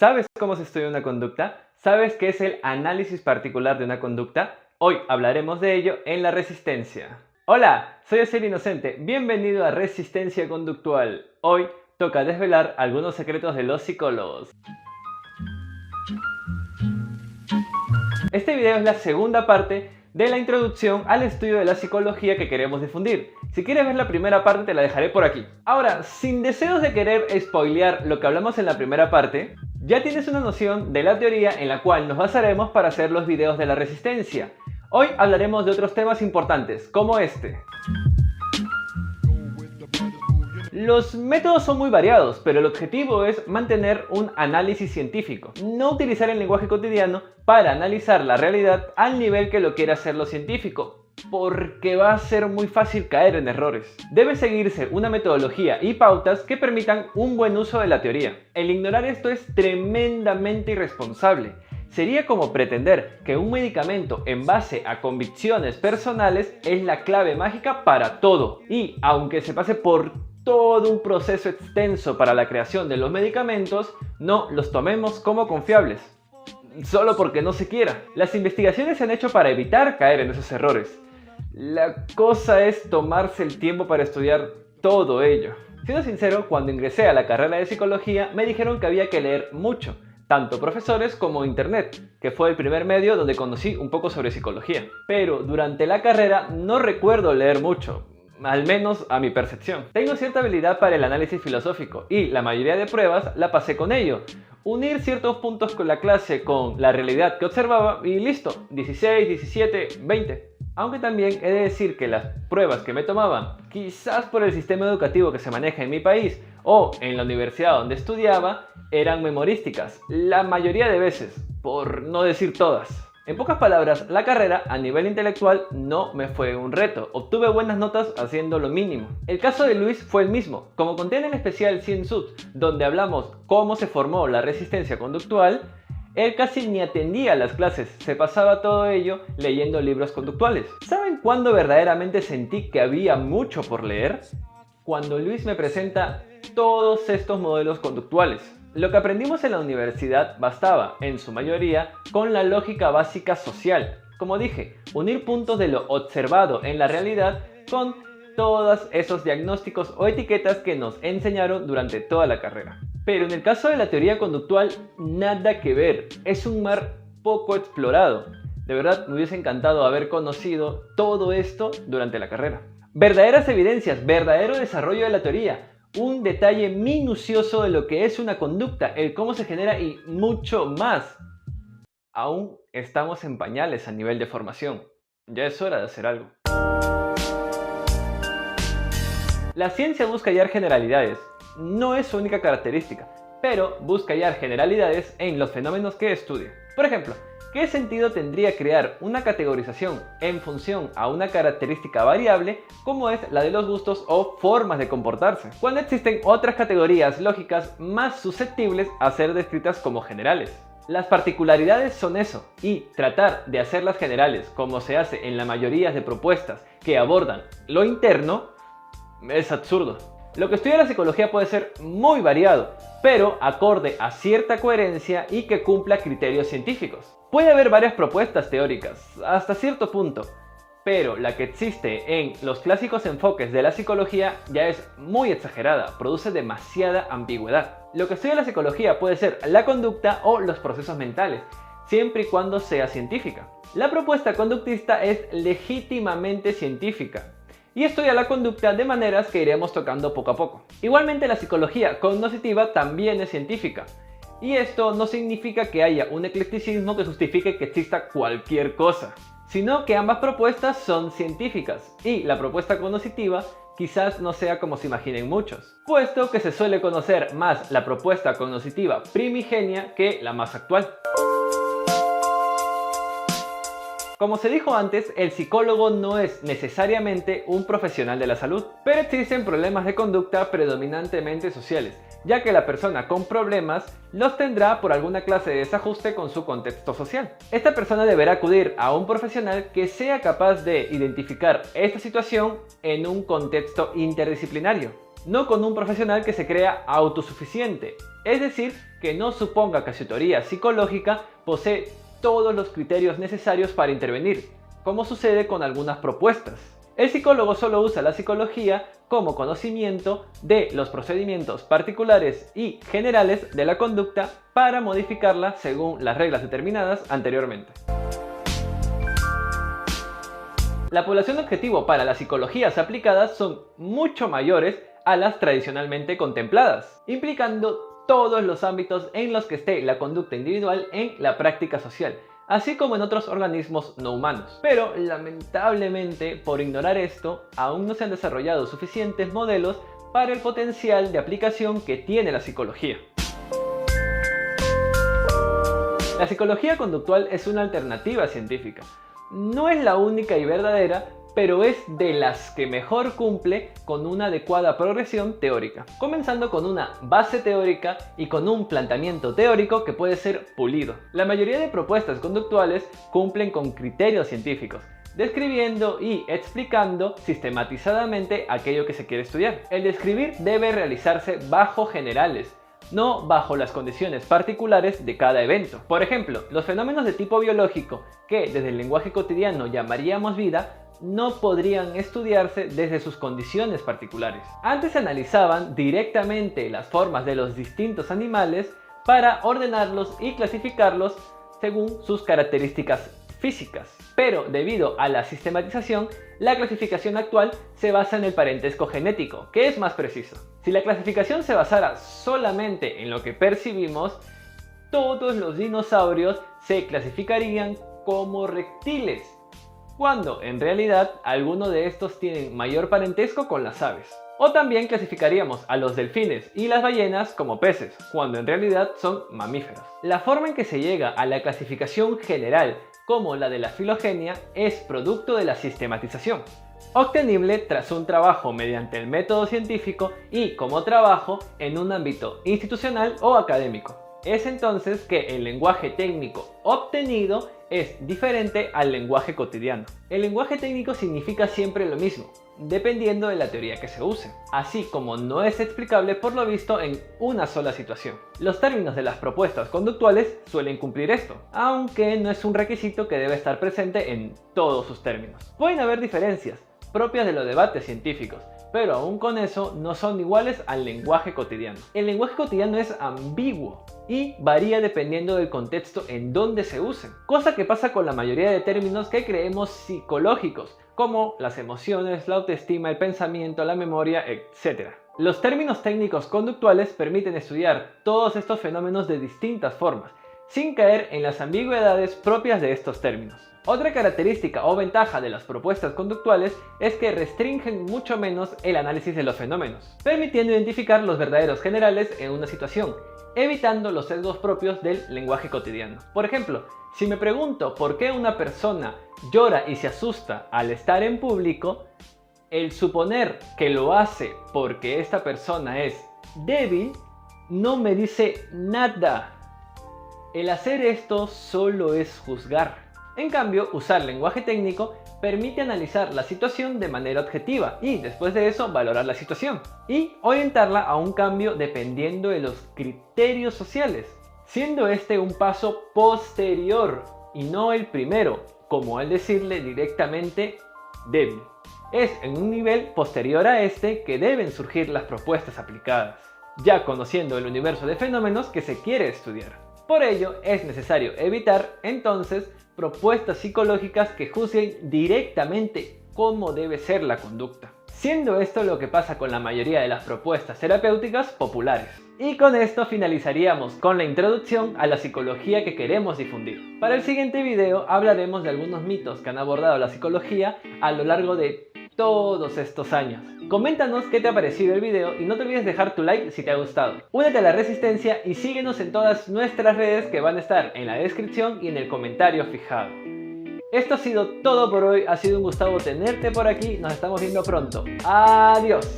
¿Sabes cómo se estudia una conducta? ¿Sabes qué es el análisis particular de una conducta? Hoy hablaremos de ello en la resistencia. Hola, soy Asiel Inocente, bienvenido a Resistencia Conductual. Hoy toca desvelar algunos secretos de los psicólogos. Este video es la segunda parte de la introducción al estudio de la psicología que queremos difundir. Si quieres ver la primera parte te la dejaré por aquí. Ahora, sin deseos de querer spoilear lo que hablamos en la primera parte, ya tienes una noción de la teoría en la cual nos basaremos para hacer los videos de la resistencia. Hoy hablaremos de otros temas importantes, como este. Los métodos son muy variados, pero el objetivo es mantener un análisis científico, no utilizar el lenguaje cotidiano para analizar la realidad al nivel que lo quiera hacer lo científico, porque va a ser muy fácil caer en errores. Debe seguirse una metodología y pautas que permitan un buen uso de la teoría. El ignorar esto es tremendamente irresponsable. Sería como pretender que un medicamento en base a convicciones personales es la clave mágica para todo. Y aunque se pase por todo un proceso extenso para la creación de los medicamentos, no los tomemos como confiables, solo porque no se quiera. Las investigaciones se han hecho para evitar caer en esos errores. La cosa es tomarse el tiempo para estudiar todo ello. Siendo sincero, cuando ingresé a la carrera de psicología me dijeron que había que leer mucho, tanto profesores como internet, que fue el primer medio donde conocí un poco sobre psicología. Pero durante la carrera no recuerdo leer mucho, al menos a mi percepción. Tengo cierta habilidad para el análisis filosófico y la mayoría de pruebas la pasé con ello. Unir ciertos puntos con la clase con la realidad que observaba y listo, 16, 17, 20. Aunque también he de decir que las pruebas que me tomaban, quizás por el sistema educativo que se maneja en mi país o en la universidad donde estudiaba, eran memorísticas, la mayoría de veces, por no decir todas. En pocas palabras, la carrera a nivel intelectual no me fue un reto, obtuve buenas notas haciendo lo mínimo. El caso de Luis fue el mismo, como conté en el especial 100 subs, donde hablamos cómo se formó la resistencia conductual, él casi ni atendía a las clases, se pasaba todo ello leyendo libros conductuales. ¿Saben cuándo verdaderamente sentí que había mucho por leer? Cuando Luis me presenta todos estos modelos conductuales. Lo que aprendimos en la universidad bastaba, en su mayoría, con la lógica básica social. Como dije, unir puntos de lo observado en la realidad con todos esos diagnósticos o etiquetas que nos enseñaron durante toda la carrera. Pero en el caso de la teoría conductual, nada que ver. Es un mar poco explorado. De verdad, me hubiese encantado haber conocido todo esto durante la carrera. Verdaderas evidencias, verdadero desarrollo de la teoría. Un detalle minucioso de lo que es una conducta, el cómo se genera y mucho más. Aún estamos en pañales a nivel de formación. Ya es hora de hacer algo. La ciencia busca hallar generalidades. No es su única característica, pero busca hallar generalidades en los fenómenos que estudia. Por ejemplo, ¿qué sentido tendría crear una categorización en función a una característica variable como es la de los gustos o formas de comportarse, cuando existen otras categorías lógicas más susceptibles a ser descritas como generales? Las particularidades son eso, y tratar de hacerlas generales, como se hace en la mayoría de propuestas que abordan lo interno, es absurdo. Lo que estudia la psicología puede ser muy variado, pero acorde a cierta coherencia y que cumpla criterios científicos. Puede haber varias propuestas teóricas, hasta cierto punto, pero la que existe en los clásicos enfoques de la psicología ya es muy exagerada, produce demasiada ambigüedad. Lo que estudia la psicología puede ser la conducta o los procesos mentales, siempre y cuando sea científica. La propuesta conductista es legítimamente científica y estudia la conducta de maneras que iremos tocando poco a poco. Igualmente, la psicología cognoscitiva también es científica. Y esto no significa que haya un eclecticismo que justifique que exista cualquier cosa, sino que ambas propuestas son científicas y la propuesta cognoscitiva quizás no sea como se imaginen muchos, puesto que se suele conocer más la propuesta cognoscitiva primigenia que la más actual. Como se dijo antes, el psicólogo no es necesariamente un profesional de la salud, pero existen problemas de conducta predominantemente sociales, ya que la persona con problemas los tendrá por alguna clase de desajuste con su contexto social. Esta persona deberá acudir a un profesional que sea capaz de identificar esta situación en un contexto interdisciplinario. no con un profesional que se crea autosuficiente, es decir, que no suponga que su teoría psicológica posee todos los criterios necesarios para intervenir, como sucede con algunas propuestas. El psicólogo solo usa la psicología como conocimiento de los procedimientos particulares y generales de la conducta para modificarla según las reglas determinadas anteriormente. La población objetivo para las psicologías aplicadas son mucho mayores a las tradicionalmente contempladas, implicando todos los ámbitos en los que esté la conducta individual en la práctica social, así como en otros organismos no humanos. Pero lamentablemente, por ignorar esto, aún no se han desarrollado suficientes modelos para el potencial de aplicación que tiene la psicología. La psicología conductual es una alternativa científica. No es la única y verdadera, pero es de las que mejor cumple con una adecuada progresión teórica, comenzando con una base teórica y con un planteamiento teórico que puede ser pulido. La mayoría de propuestas conductuales cumplen con criterios científicos, describiendo y explicando sistematizadamente aquello que se quiere estudiar. El describir debe realizarse bajo generales, no bajo las condiciones particulares de cada evento. Por ejemplo, los fenómenos de tipo biológico, que desde el lenguaje cotidiano llamaríamos vida, no podrían estudiarse desde sus condiciones particulares. Antes se analizaban directamente las formas de los distintos animales para ordenarlos y clasificarlos según sus características físicas. Pero debido a la sistematización, la clasificación actual se basa en el parentesco genético, que es más preciso. Si la clasificación se basara solamente en lo que percibimos, todos los dinosaurios se clasificarían como reptiles, cuando en realidad algunos de estos tienen mayor parentesco con las aves. O también clasificaríamos a los delfines y las ballenas como peces, cuando en realidad son mamíferos. La forma en que se llega a la clasificación general, como la de la filogenia, es producto de la sistematización, obtenible tras un trabajo mediante el método científico y como trabajo en un ámbito institucional o académico. Es entonces que el lenguaje técnico obtenido es diferente al lenguaje cotidiano. El lenguaje técnico significa siempre lo mismo, dependiendo de la teoría que se use, así como no es explicable por lo visto en una sola situación. Los términos de las propuestas conductuales suelen cumplir esto, aunque no es un requisito que debe estar presente en todos sus términos. Pueden haber diferencias propias de los debates científicos, pero aún con eso no son iguales al lenguaje cotidiano. El lenguaje cotidiano es ambiguo y varía dependiendo del contexto en donde se usen, cosa que pasa con la mayoría de términos que creemos psicológicos, como las emociones, la autoestima, el pensamiento, la memoria, etc. Los términos técnicos conductuales permiten estudiar todos estos fenómenos de distintas formas, sin caer en las ambigüedades propias de estos términos. Otra característica o ventaja de las propuestas conductuales es que restringen mucho menos el análisis de los fenómenos, permitiendo identificar los verdaderos generales en una situación, evitando los sesgos propios del lenguaje cotidiano. Por ejemplo, si me pregunto por qué una persona llora y se asusta al estar en público, el suponer que lo hace porque esta persona es débil no me dice nada. El hacer esto solo es juzgar. En cambio, usar lenguaje técnico permite analizar la situación de manera objetiva y después de eso valorar la situación y orientarla a un cambio dependiendo de los criterios sociales, siendo este un paso posterior y no el primero, como al decirle directamente débil. Es en un nivel posterior a este que deben surgir las propuestas aplicadas, ya conociendo el universo de fenómenos que se quiere estudiar. Por ello, es necesario evitar, entonces, propuestas psicológicas que juzguen directamente cómo debe ser la conducta, siendo esto lo que pasa con la mayoría de las propuestas terapéuticas populares. Y con esto finalizaríamos con la introducción a la psicología que queremos difundir. Para el siguiente video hablaremos de algunos mitos que han abordado la psicología a lo largo de todos estos años. Coméntanos qué te ha parecido el video y no te olvides dejar tu like si te ha gustado. Únete a la resistencia y síguenos en todas nuestras redes que van a estar en la descripción y en el comentario fijado. Esto ha sido todo por hoy, ha sido un gusto tenerte por aquí, nos estamos viendo pronto. Adiós.